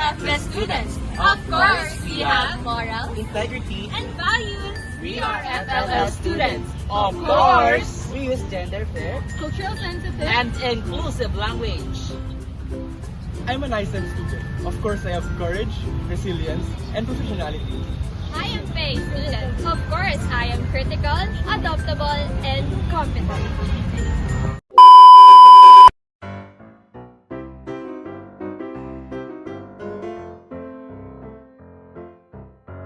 FS students. Of course, we have moral, integrity, and values. we are FLL students. Of course, We use gender fair, Cultural sensitive. and inclusive language. I'm an ISEM student. Of course, I have courage, resilience, and professionality. I am Faye student. Of course, I am critical, adaptable, and competent.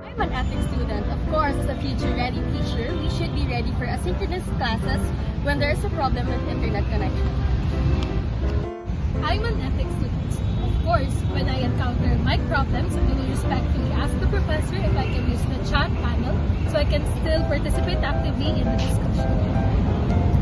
I'm an ethics student. Of course, as a future-ready teacher, we should be ready for asynchronous classes when there is a problem with internet connection. I'm an ethics student. Of course, when I encounter mic problems, I will respectfully ask the professor if I can use the chat panel so I can still participate actively in the discussion.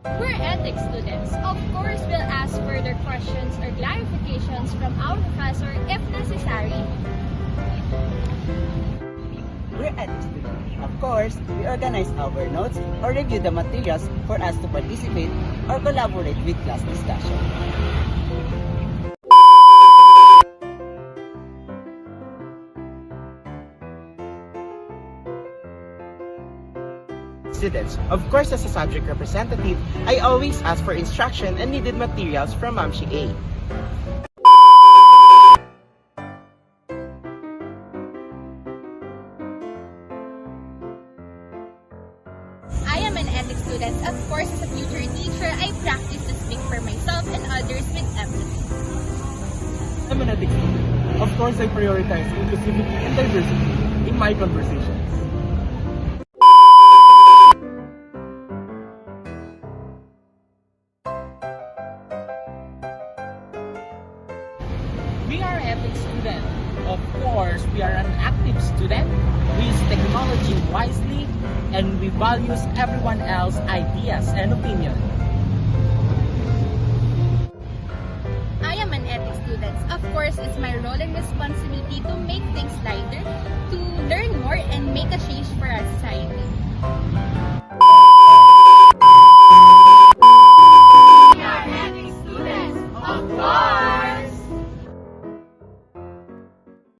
We're ethics students. Of course, we'll ask further questions or clarifications from our professor if necessary. we're ethics students. Of course, we organize our notes or review the materials for us to participate or collaborate with class discussion. Students, of course, as a subject representative, I always ask for instruction and needed materials from Mamshi A. I am an ethics student. Of course, as a future teacher, I practice to speak for myself and others with empathy. I'm an ethics student. Of course, I prioritize inclusivity and diversity in my conversations. We are ethics students. Of course, we are an active student. We use technology wisely and we value everyone else's ideas and opinion. I am an ethics student. Of course, it's my role and responsibility to make things lighter, to learn more and make